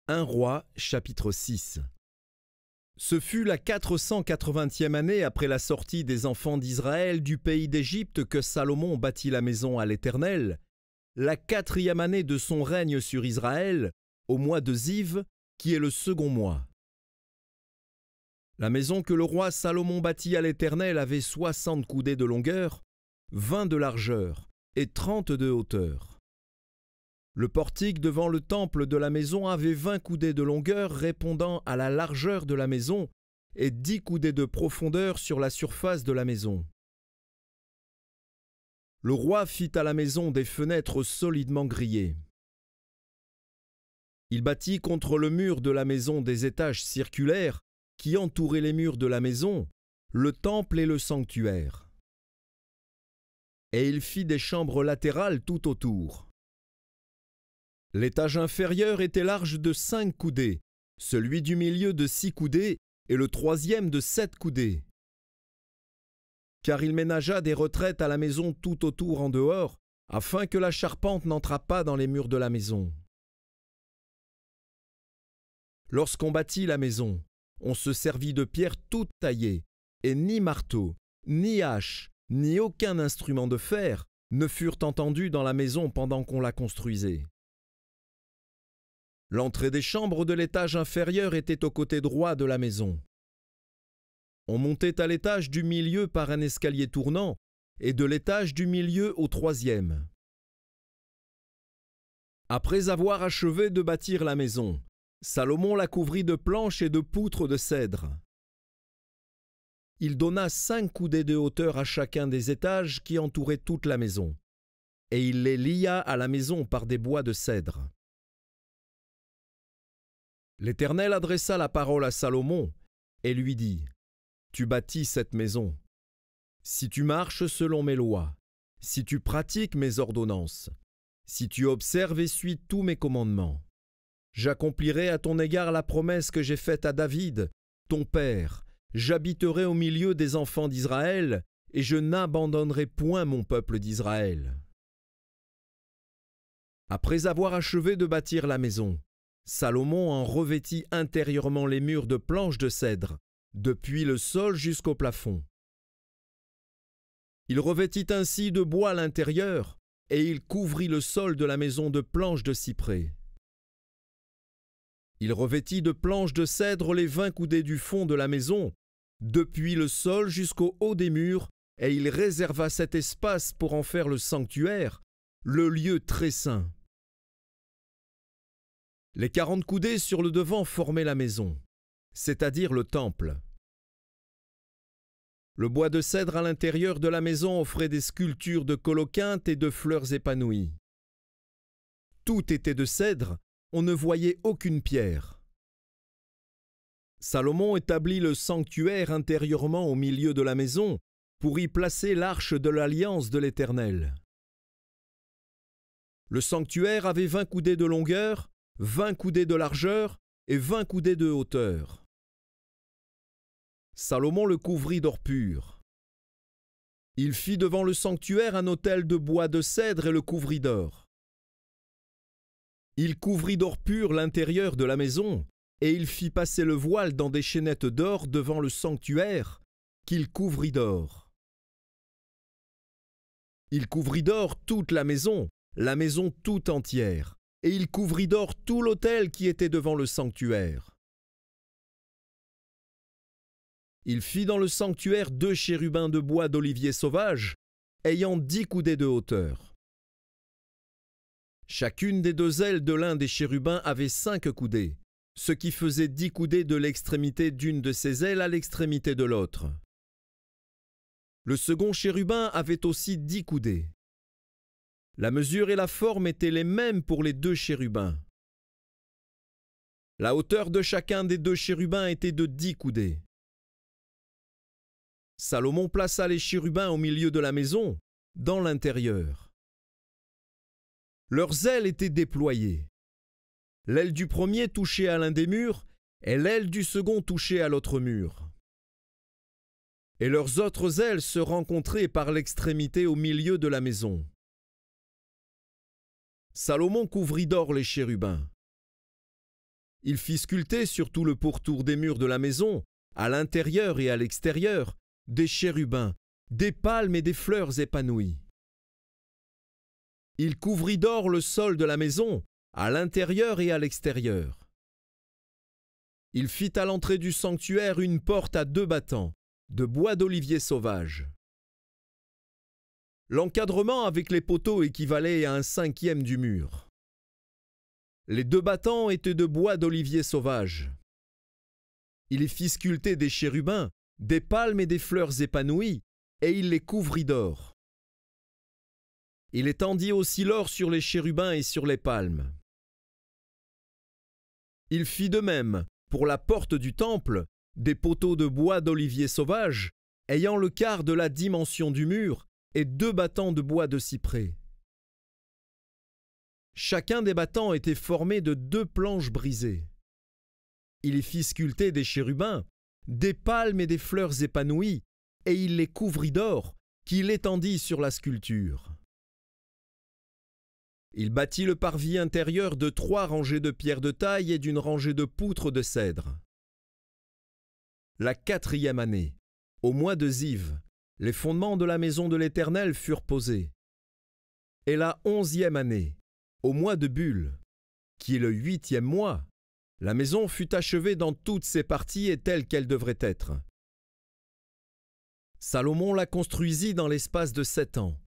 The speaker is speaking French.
1 Roi, chapitre 6. Ce fut la 480e année après la sortie des enfants d'Israël du pays d'Égypte que Salomon bâtit la maison à l'Éternel, la 4e année de son règne sur Israël, au mois de Ziv, qui est le second mois. La maison que le roi Salomon bâtit à l'Éternel avait 60 coudées de longueur, 20 de largeur et 30 de hauteur. Le portique devant le temple de la maison avait 20 coudées de longueur répondant à la largeur de la maison et 10 coudées de profondeur sur la surface de la maison. Le roi fit à la maison des fenêtres solidement grillées. Il bâtit contre le mur de la maison des étages circulaires qui entouraient les murs de la maison, le temple et le sanctuaire. Et il fit des chambres latérales tout autour. L'étage inférieur était large de 5 coudées, celui du milieu de 6 coudées et le troisième de 7 coudées. Car il ménagea des retraites à la maison tout autour en dehors, afin que la charpente n'entrât pas dans les murs de la maison. Lorsqu'on bâtit la maison, on se servit de pierres toutes taillées, et ni marteau, ni hache, ni aucun instrument de fer ne furent entendus dans la maison pendant qu'on la construisait. L'entrée des chambres de l'étage inférieur était au côté droit de la maison. On montait à l'étage du milieu par un escalier tournant, et de l'étage du milieu au troisième. Après avoir achevé de bâtir la maison, Salomon la couvrit de planches et de poutres de cèdre. Il donna 5 coudées de hauteur à chacun des étages qui entouraient toute la maison, et il les lia à la maison par des bois de cèdre. L'Éternel adressa la parole à Salomon et lui dit : « Tu bâtis cette maison. Si tu marches selon mes lois, si tu pratiques mes ordonnances, si tu observes et suis tous mes commandements, j'accomplirai à ton égard la promesse que j'ai faite à David, ton père. J'habiterai au milieu des enfants d'Israël et je n'abandonnerai point mon peuple d'Israël. » Après avoir achevé de bâtir la maison, Salomon en revêtit intérieurement les murs de planches de cèdre, depuis le sol jusqu'au plafond. Il revêtit ainsi de bois l'intérieur, et il couvrit le sol de la maison de planches de cyprès. Il revêtit de planches de cèdre les 20 coudées du fond de la maison, depuis le sol jusqu'au haut des murs, et il réserva cet espace pour en faire le sanctuaire, le lieu très saint. Les 40 coudées sur le devant formaient la maison, c'est-à-dire le temple. Le bois de cèdre à l'intérieur de la maison offrait des sculptures de colocyntes et de fleurs épanouies. Tout était de cèdre, on ne voyait aucune pierre. Salomon établit le sanctuaire intérieurement au milieu de la maison pour y placer l'arche de l'alliance de l'Éternel. Le sanctuaire avait 20 coudées de longueur, 20 coudées de largeur et 20 coudées de hauteur. Salomon le couvrit d'or pur. Il fit devant le sanctuaire un autel de bois de cèdre et le couvrit d'or. Il couvrit d'or pur l'intérieur de la maison, et il fit passer le voile dans des chaînettes d'or devant le sanctuaire, qu'il couvrit d'or. Il couvrit d'or toute la maison tout entière, et il couvrit d'or tout l'autel qui était devant le sanctuaire. Il fit dans le sanctuaire 2 chérubins de bois d'olivier sauvage, ayant 10 coudées de hauteur. Chacune des 2 ailes de l'un des chérubins avait 5 coudées, ce qui faisait 10 coudées de l'extrémité d'une de ses ailes à l'extrémité de l'autre. Le second chérubin avait aussi 10 coudées. La mesure et la forme étaient les mêmes pour les 2 chérubins. La hauteur de chacun des 2 chérubins était de 10 coudées. Salomon plaça les chérubins au milieu de la maison, dans l'intérieur. Leurs ailes étaient déployées. L'aile du premier touchait à l'un des murs, et l'aile du second touchait à l'autre mur. Et leurs autres ailes se rencontraient par l'extrémité au milieu de la maison. Salomon couvrit d'or les chérubins. Il fit sculpter sur tout le pourtour des murs de la maison, à l'intérieur et à l'extérieur, des chérubins, des palmes et des fleurs épanouies. Il couvrit d'or le sol de la maison, à l'intérieur et à l'extérieur. Il fit à l'entrée du sanctuaire une porte à 2 battants, de bois d'olivier sauvage. L'encadrement avec les poteaux équivalait à 1/5 du mur. Les 2 battants étaient de bois d'olivier sauvage. Il y fit sculpter des chérubins, des palmes et des fleurs épanouies, et il les couvrit d'or. Il étendit aussi l'or sur les chérubins et sur les palmes. Il fit de même, pour la porte du temple, des poteaux de bois d'olivier sauvage, ayant le quart de la dimension du mur, et 2 battants de bois de cyprès. Chacun des battants était formé de 2 planches brisées. Il y fit sculpter des chérubins, des palmes et des fleurs épanouies, et il les couvrit d'or, qu'il étendit sur la sculpture. Il bâtit le parvis intérieur de 3 rangées de pierres de taille et d'une rangée de poutres de cèdre. La 4e année, au mois de Ziv, les fondements de la maison de l'Éternel furent posés. Et la 11e année, au mois de Bul, qui est le 8e mois, la maison fut achevée dans toutes ses parties et telle qu'elle devrait être. Salomon la construisit dans l'espace de 7 ans.